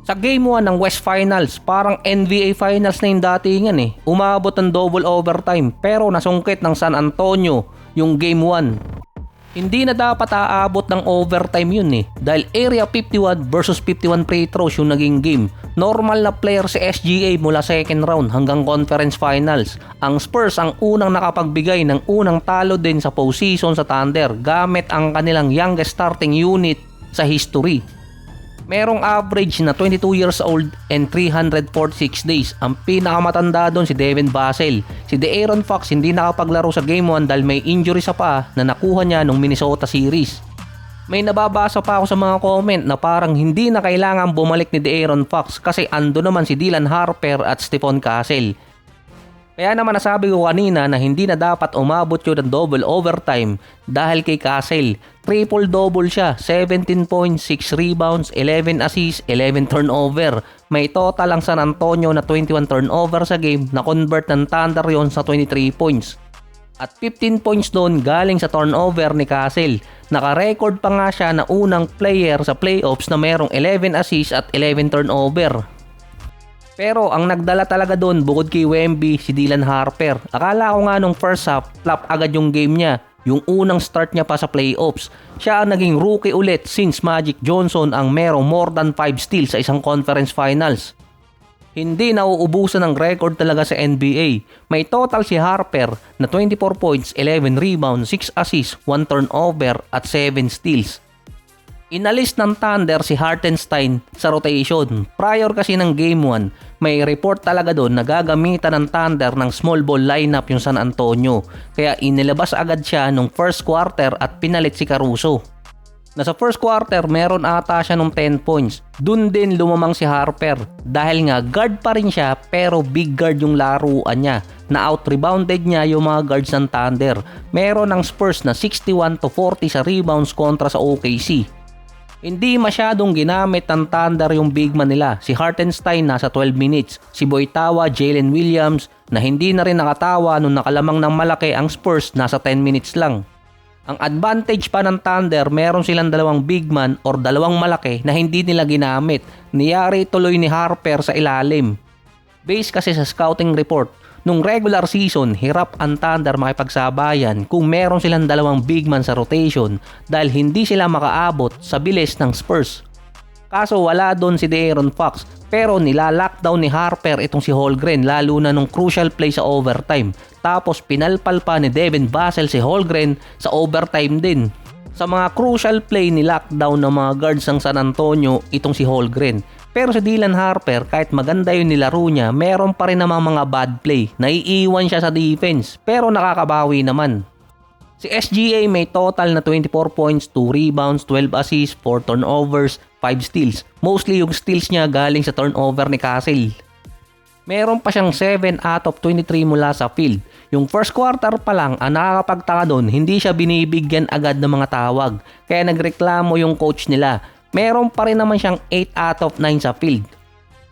Sa Game 1 ng West Finals, parang NBA Finals na yung datingan eh. Umabot ng double overtime pero nasungkit ng San Antonio yung Game 1. Hindi na dapat aabot ng overtime yun eh. Dahil area 51 versus 51 free throws yung naging game. Normal na player si SGA mula second round hanggang conference finals. Ang Spurs ang unang nakapagbigay ng unang talo din sa postseason sa Thunder gamit ang kanilang youngest starting unit sa history. Merong average na 22 years old and 346 days. Ang pinakamatanda doon si Devin Vassell. Si De'Aaron Fox hindi nakapaglaro sa Game 1 dahil may injury sa paa na nakuha niya nung Minnesota series. May nababasa pa ako sa mga comment na parang hindi na kailangan bumalik ni De'Aaron Fox kasi ando naman si Dylan Harper at Stephon Castle. Kaya naman nasabi ko kanina na hindi na dapat umabot yun ng double overtime dahil kay Castle. Triple-double siya, 17 points, 6 rebounds, 11 assists, 11 turnover. May total ang San Antonio na 21 turnover sa game na convert ng Thunder yon sa 23 points. At 15 points doon galing sa turnover ni Castle. Naka-record pa nga siya na unang player sa playoffs na merong 11 assists at 11 turnover. Pero ang nagdala talaga doon bukod kay Wemby si Dylan Harper. Akala ko nga nung first half, flop agad yung game niya. Yung unang start niya pa sa playoffs. Siya ang naging rookie ulit since Magic Johnson ang merong more than 5 steals sa isang conference finals. Hindi nauubusan ng record talaga sa NBA. May total si Harper na 24 points, 11 rebounds, 6 assists, 1 turnover at 7 steals. Inalis ng Thunder si Hartenstein sa rotation. Prior kasi ng Game 1, may report talaga doon na gagamitan ng Thunder ng small ball lineup yung San Antonio. Kaya inilabas agad siya nung first quarter at pinalit si Caruso. Nasa first quarter, meron ata siya nung 10 points. Dun din lumamang si Harper. Dahil nga guard pa rin siya pero big guard yung laruan niya. Na out-rebounded niya yung mga guards ng Thunder. Meron ng Spurs na 61-40 sa rebounds kontra sa OKC. Hindi masyadong ginamit ng Thunder yung big man nila. Si Hartenstein nasa 12 minutes. Si Boytawa, Jalen Williams na hindi na rin nakatawa nung nakalamang ng malaki ang Spurs nasa 10 minutes lang. Ang advantage pa ng Thunder, meron silang dalawang big man or dalawang malaki na hindi nila ginamit. Niyari tuloy ni Harper sa ilalim. Base kasi sa scouting report, nung regular season, hirap ang Thunder makipagsabayan kung meron silang dalawang big man sa rotation dahil hindi sila makaabot sa bilis ng Spurs. Kaso wala doon si De'Aaron Fox pero nila-lockdown ni Harper itong si Holmgren lalo na nung crucial play sa overtime. Tapos pinalpal pa ni Devin Vassell si Holmgren sa overtime din. Sa mga crucial play ni lockdown ng mga guards ng San Antonio itong si Holmgren. Pero si Dylan Harper, kahit maganda yung nilaro niya, meron pa rin namang mga bad play. Naiiwan siya sa defense, pero nakakabawi naman. Si SGA may total na 24 points, 2 rebounds, 12 assists, 4 turnovers, 5 steals. Mostly yung steals niya galing sa turnover ni Castle. Meron pa siyang 7 out of 23 mula sa field. Yung first quarter pa lang, ang nakakapagtaka doon, hindi siya binibigyan agad ng mga tawag. Kaya nagreklamo yung coach nila. Meron pa rin naman siyang 8 out of 9 sa field.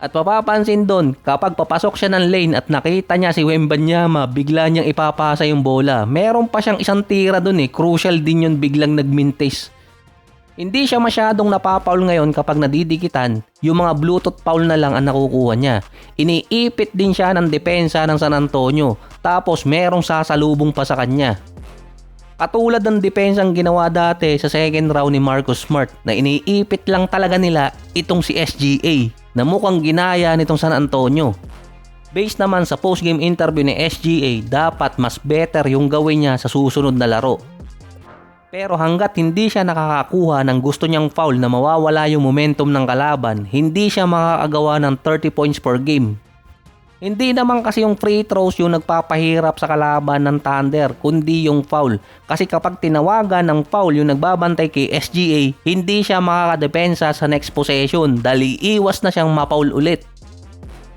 At mapapansin doon, kapag papasok siya ng lane at nakita niya si Wembanyama, bigla niyang ipapasa yung bola. Meron pa siyang isang tira doon crucial din yun biglang nagmintis. Hindi siya masyadong napapaul ngayon kapag nadidikitan, yung mga bluetooth foul na lang ang nakukuha niya. Iniipit din siya ng depensa ng San Antonio, tapos merong sasalubong pa sa kanya. Katulad ng depensang ginawa dati sa second round ni Marcus Smart na iniipit lang talaga nila itong si SGA na mukhang ginaya nitong San Antonio. Based naman sa postgame interview ni SGA, dapat mas better yung gawin niya sa susunod na laro. Pero hanggat hindi siya nakakakuha ng gusto niyang foul na mawawala yung momentum ng kalaban, hindi siya makakagawa ng 30 points per game. Hindi naman kasi yung free throws yung nagpapahirap sa kalaban ng Thunder, kundi yung foul. Kasi kapag tinawagan ng foul yung nagbabantay kay SGA, hindi siya makakadepensa sa next possession dahil iiwas na siyang mapaul ulit.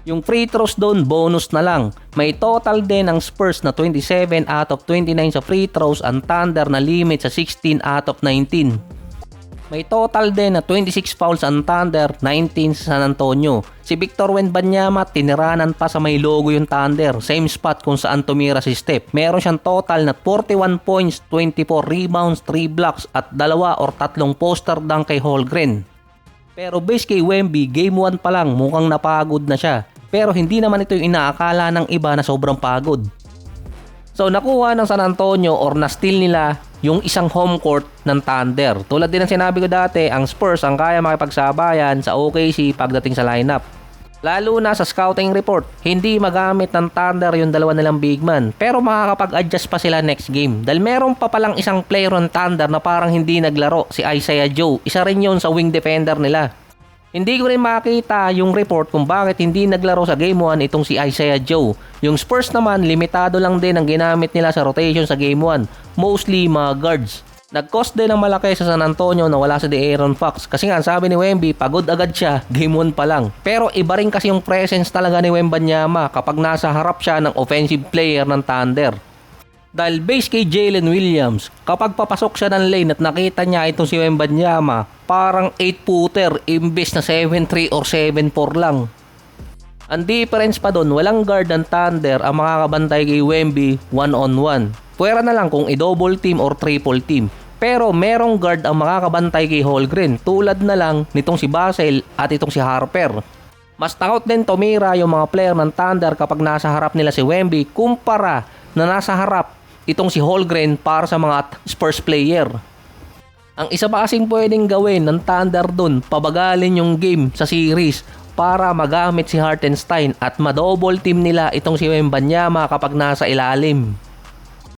Yung free throws doon, bonus na lang. May total din ng Spurs na 27 out of 29 sa free throws, ang Thunder na limit sa 16 out of 19. May total din na 26 fouls ang Thunder, 19 sa San Antonio. Si Victor Wembanyama tiniranan pa sa may logo yung Thunder, same spot kung saan tumira si Steph. Meron siyang total na 41 points, 24 rebounds, 3 blocks at 2 or 3 poster dunk kay Holmgren. Pero base kay Wemby, game 1 pa lang mukhang napagod na siya. Pero hindi naman ito yung inaakala ng iba na sobrang pagod. So nakuha ng San Antonio or na-steal nila yung isang home court ng Thunder. Tulad din ng sinabi ko dati, ang Spurs ang kaya makipagsabayan sa OKC pagdating sa lineup. Lalo na sa scouting report, hindi magamit ng Thunder yung dalawa nilang big man. Pero makakapag-adjust pa sila next game. Dahil meron pa palang isang player ng Thunder na parang hindi naglaro, si Isaiah Joe. Isa rin yun sa wing defender nila. Hindi ko rin makita yung report kung bakit hindi naglaro sa Game 1 itong si Isaiah Joe. Yung Spurs naman, limitado lang din ang ginamit nila sa rotation sa Game 1. Mostly mga guards. Nag-cost din ng malaki sa San Antonio na wala si De'Aaron Fox. Kasi nga sabi ni Wemby, pagod agad siya, Game 1 pa lang. Pero iba rin kasi yung presence talaga ni Wembanyama kapag nasa harap siya ng offensive player ng Thunder. Dahil base kay Jalen Williams, kapag papasok siya ng lane at nakita niya itong si Wembanyama, parang 8-footer imbes na 7-3 or 7-4 lang. Ang difference pa doon, walang guard ng Thunder ang makakabantay kay Wemby 1-on-1. Pwera na lang kung i-double team or triple team. Pero merong guard ang makakabantay kay Holmgren, tulad na lang nitong si Basel at itong si Harper. Mas takot din tumira yung mga player ng Thunder kapag nasa harap nila si Wemby kumpara na nasa harap itong si Holmgren para sa mga Spurs player. Ang isa pa kasing pwedeng gawin ng Thunder dun, pabagalin yung game sa series para magamit si Hartenstein at ma-double team nila itong si Wembanyama kapag nasa ilalim.